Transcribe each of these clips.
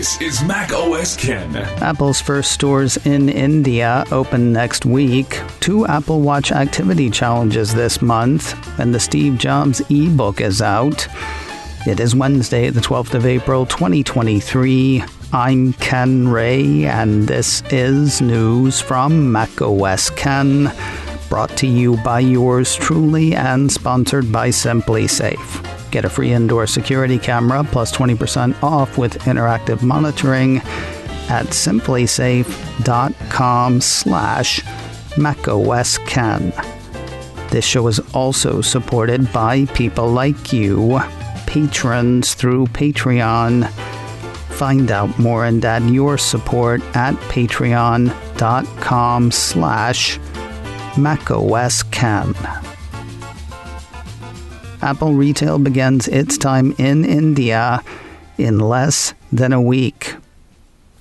This is Mac OS Ken. Apple's first stores in India open next week. 2 Apple Watch activity challenges this month, and the Steve Jobs ebook is out. It is Wednesday, the 12th of April, 2023. I'm Ken Ray, and this is news from Mac OS Ken, brought to you by yours truly and sponsored by SimpliSafe. Get a free indoor security camera plus 20% off with interactive monitoring at simplisafe.com/macOSKen. This show is also supported by people like you, patrons through Patreon. Find out more and add your support at patreon.com/macOSKen. Apple Retail begins its time in India in less than a week.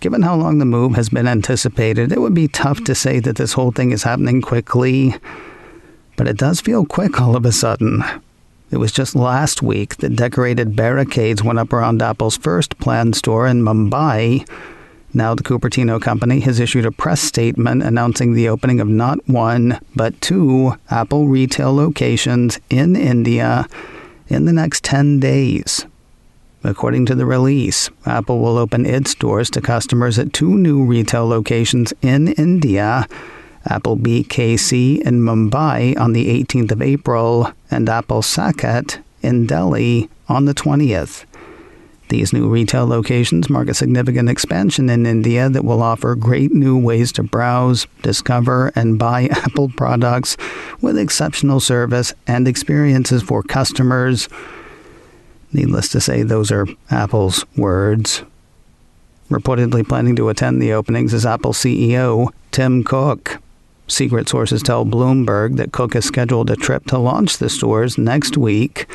Given how long the move has been anticipated, it would be tough to say that this whole thing is happening quickly, but it does feel quick all of a sudden. It was just last week that decorated barricades went up around Apple's first planned store in Mumbai. Now the Cupertino company has issued a press statement announcing the opening of not 1, but 2 Apple retail locations in India in the next 10 days. According to the release, Apple will open its doors to customers at 2 new retail locations in India, Apple BKC in Mumbai on the 18th of April, and Apple Saket in Delhi on the 20th. These new retail locations mark a significant expansion in India that will offer great new ways to browse, discover, and buy Apple products with exceptional service and experiences for customers. Needless to say, those are Apple's words. Reportedly planning to attend the openings is Apple CEO Tim Cook. Secret sources tell Bloomberg that Cook has scheduled a trip to launch the stores next week.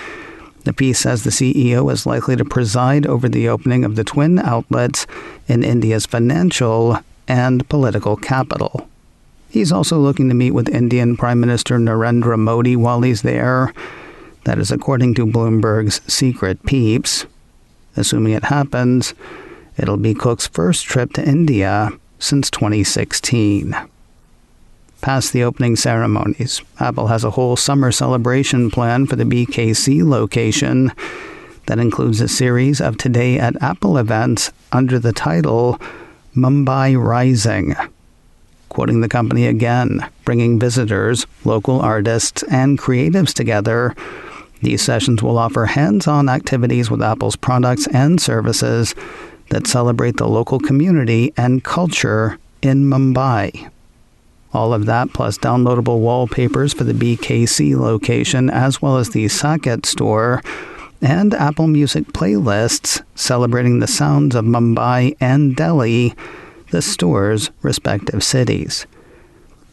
The piece says the CEO is likely to preside over the opening of the twin outlets in India's financial and political capital. He's also looking to meet with Indian Prime Minister Narendra Modi while he's there. That is according to Bloomberg's secret peeps. Assuming it happens, it'll be Cook's first trip to India since 2016. Past the opening ceremonies, Apple has a whole summer celebration plan for the BKC location that includes a series of Today at Apple events under the title Mumbai Rising. Quoting the company again, bringing visitors, local artists, and creatives together, these sessions will offer hands-on activities with Apple's products and services that celebrate the local community and culture in Mumbai. All of that plus downloadable wallpapers for the BKC location as well as the Saket store and Apple Music playlists celebrating the sounds of Mumbai and Delhi, the store's respective cities.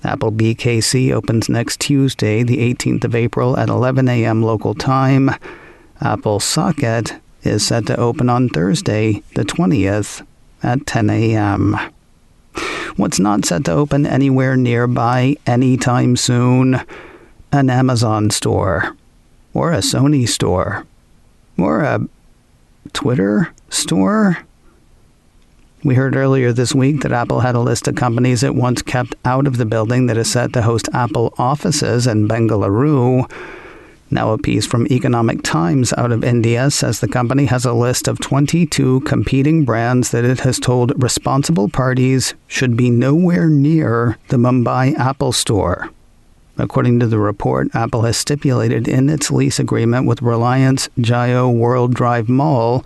Apple BKC opens next Tuesday, the 18th of April at 11 a.m. local time. Apple Saket is set to open on Thursday, the 20th at 10 a.m. What's not set to open anywhere nearby anytime soon? An Amazon store, or a Sony store, or a Twitter store? We heard earlier this week that Apple had a list of companies it once kept out of the building that is set to host Apple offices in Bengaluru. Now a piece from Economic Times out of India says the company has a list of 22 competing brands that it has told responsible parties should be nowhere near the Mumbai Apple Store. According to the report, Apple has stipulated in its lease agreement with Reliance Jio World Drive Mall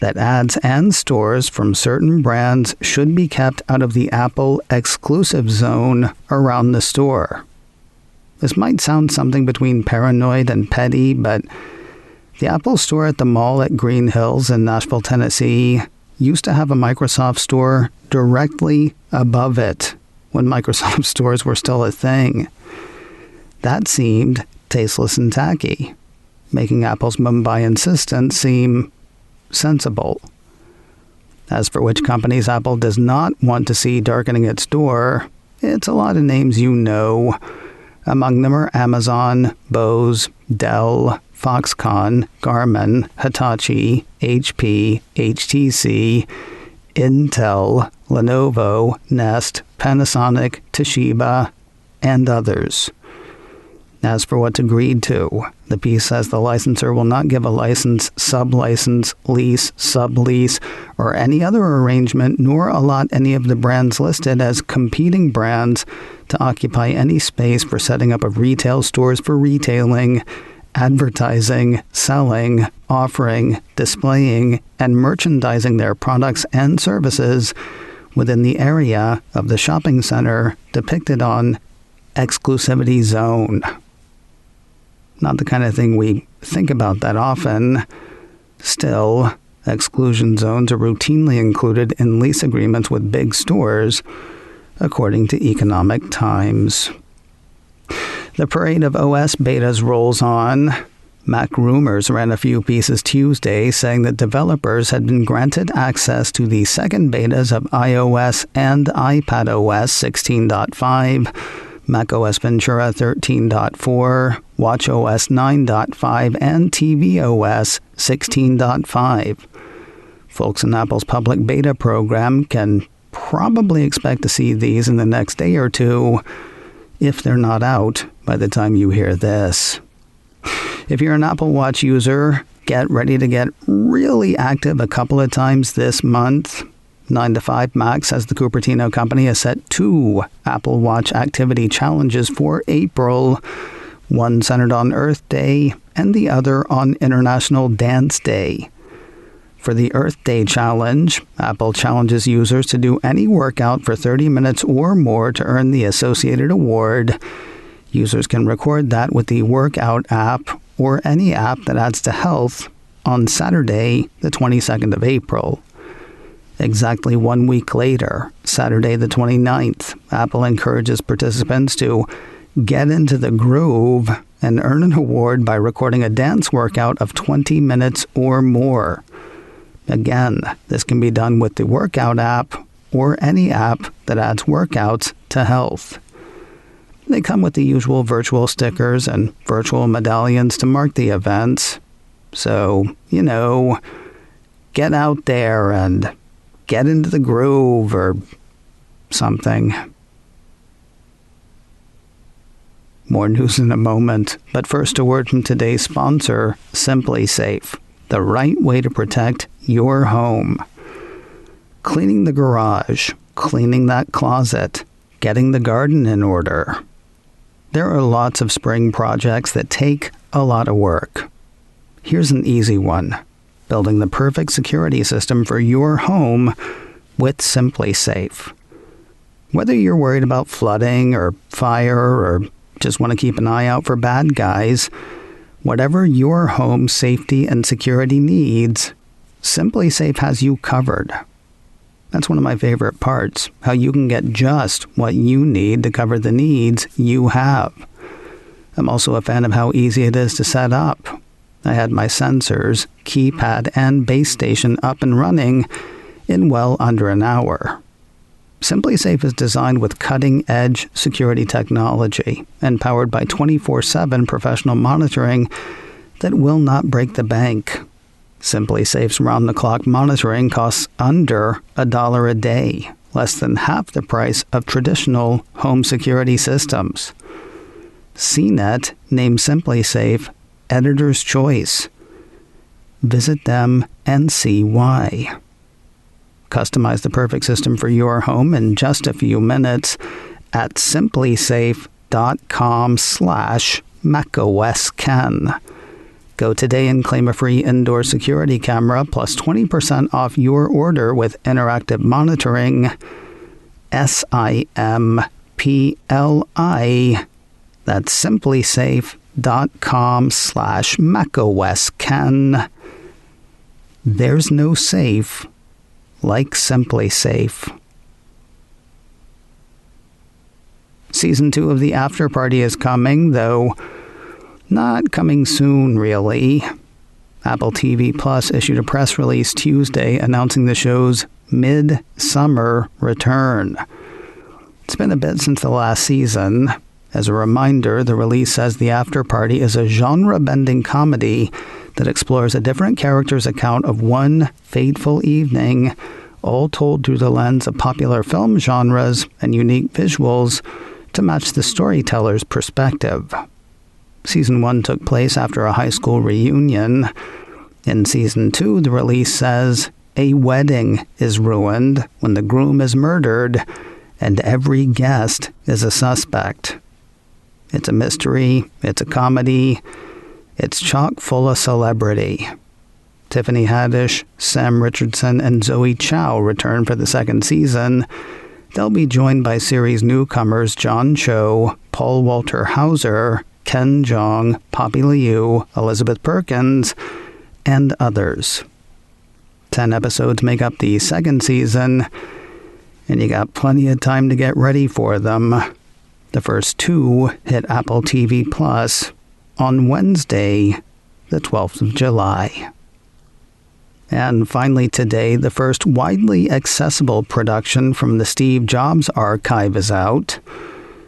that ads and stores from certain brands should be kept out of the Apple exclusive zone around the store. This might sound something between paranoid and petty, but the Apple store at the mall at Green Hills in Nashville, Tennessee, used to have a Microsoft store directly above it when Microsoft stores were still a thing. That seemed tasteless and tacky, making Apple's Mumbai insistence seem sensible. As for which companies Apple does not want to see darkening its door, it's a lot of names you know. Among them are Amazon, Bose, Dell, Foxconn, Garmin, Hitachi, HP, HTC, Intel, Lenovo, Nest, Panasonic, Toshiba, and others. As for what's agreed to, the piece says the licensor will not give a license, sub-license, lease, sublease, or any other arrangement, nor allot any of the brands listed as competing brands to occupy any space for setting up of retail stores for retailing, advertising, selling, offering, displaying, and merchandising their products and services within the area of the shopping center depicted on exclusivity zone. Not the kind of thing we think about that often. Still, exclusion zones are routinely included in lease agreements with big stores, according to Economic Times. The parade of OS betas rolls on. Mac Rumors ran a few pieces Tuesday saying that developers had been granted access to the second betas of iOS and iPadOS 16.5, macOS Ventura 13.4, watchOS 9.5, and tvOS 16.5. Folks in Apple's public beta program can probably expect to see these in the next day or two, if they're not out by the time you hear this. If you're an Apple Watch user, get ready to get really active a couple of times this month. 9 to 5 Mac says the Cupertino company has set 2 Apple Watch activity challenges for April, one centered on Earth Day and the other on International Dance Day. For the Earth Day challenge, Apple challenges users to do any workout for 30 minutes or more to earn the associated award. Users can record that with the Workout app or any app that adds to health on Saturday, the 22nd of April. Exactly 1 week later, Saturday the 29th, Apple encourages participants to get into the groove and earn an award by recording a dance workout of 20 minutes or more. Again, this can be done with the Workout app or any app that adds workouts to health. They come with the usual virtual stickers and virtual medallions to mark the events. So, get out there and get into the groove or something. More news in a moment, but first a word from today's sponsor, Simply Safe, the right way to protect your home. Cleaning the garage, cleaning that closet, getting the garden in order. There are lots of spring projects that take a lot of work. Here's an easy one. Building the perfect security system for your home with Simply Safe. Whether you're worried about flooding or fire or just want to keep an eye out for bad guys, whatever your home safety and security needs, Simply Safe has you covered. That's one of my favorite parts, how you can get just what you need to cover the needs you have. I'm also a fan of how easy it is to set up. I had my sensors, keypad, and base station up and running in well under an hour. Simply Safe is designed with cutting-edge security technology and powered by 24/7 professional monitoring that will not break the bank. Simply Safe's round-the-clock monitoring costs under $1 a day, less than half the price of traditional home security systems. CNET named Simply Safe Editor's Choice. Visit them and see why. Customize the perfect system for your home in just a few minutes at simplysafe.com/macOSken. Go today and claim a free indoor security camera plus 20% off your order with interactive monitoring. SIMPLI. That's simplysafe.com/macOSken. There's no safe like Simply Safe. Season 2 of the Afterparty is coming, though not coming soon, really. Apple TV Plus issued a press release Tuesday announcing the show's mid-summer return. It's been a bit since the last season. As a reminder, the release says the Afterparty is a genre-bending comedy that explores a different character's account of one fateful evening all told through the lens of popular film genres and unique visuals to match the storyteller's perspective. Season 1 took place after a high school reunion. In Season 2, the release says, a wedding is ruined when the groom is murdered, and every guest is a suspect. It's a mystery, it's a comedy, it's chock full of celebrity. Tiffany Haddish, Sam Richardson, and Zoe Chow return for the second season. They'll be joined by series newcomers John Cho, Paul Walter Hauser, Ken Jeong, Poppy Liu, Elizabeth Perkins, and others. 10 episodes make up the second season, and you got plenty of time to get ready for them. The first 2 hit Apple TV Plus on Wednesday, the 12th of July. And finally today, the first widely accessible production from the Steve Jobs archive is out.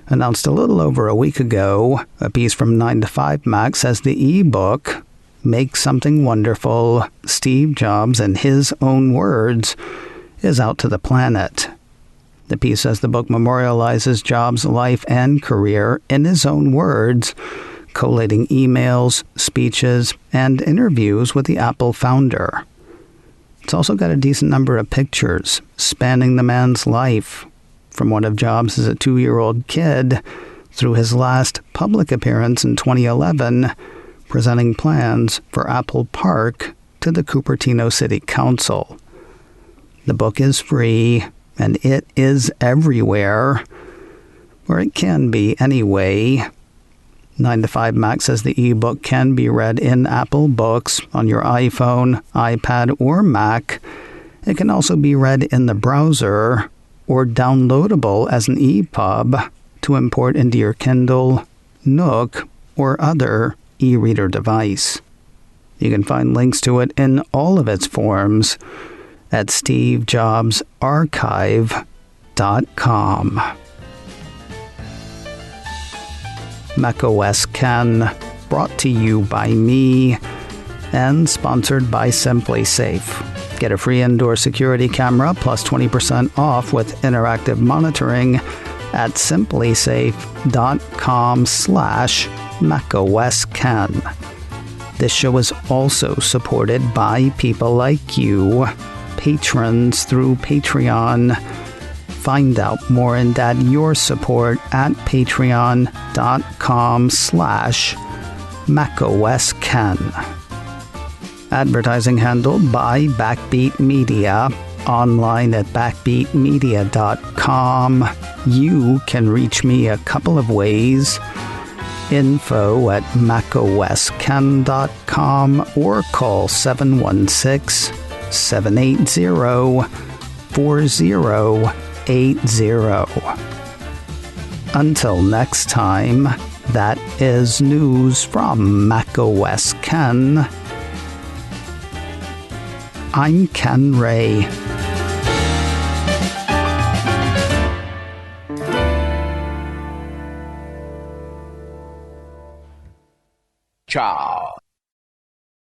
Announced a little over a week ago, a piece from 9 to 5 Mac says the ebook, Make Something Wonderful, Steve Jobs in His Own Words, is out to the planet. The piece says the book memorializes Jobs' life and career in his own words, collating emails, speeches, and interviews with the Apple founder. It's also got a decent number of pictures spanning the man's life, from one of Jobs as a 2-year-old kid through his last public appearance in 2011, presenting plans for Apple Park to the Cupertino City Council. The book is free, and it is everywhere, or it can be anyway. 9 to 5 Mac says the ebook can be read in Apple Books on your iPhone, iPad, or Mac. It can also be read in the browser or downloadable as an EPUB to import into your Kindle, Nook, or other e-reader device. You can find links to it in all of its forms at stevejobsarchive.com. macOS Ken, brought to you by me and sponsored by Simply Safe. Get a free indoor security camera plus 20% off with interactive monitoring at simplysafe.com/macOSKen. This show is also supported by people like you, patrons through Patreon. Find out more and add your support at patreon.com/macOSKen. Advertising handled by Backbeat Media. Online at backbeatmedia.com. You can reach me a couple of ways. Info at macosken.com or call 716-780-4080. Until next time, that is news from macOS Ken. I'm Ken Ray. Ciao.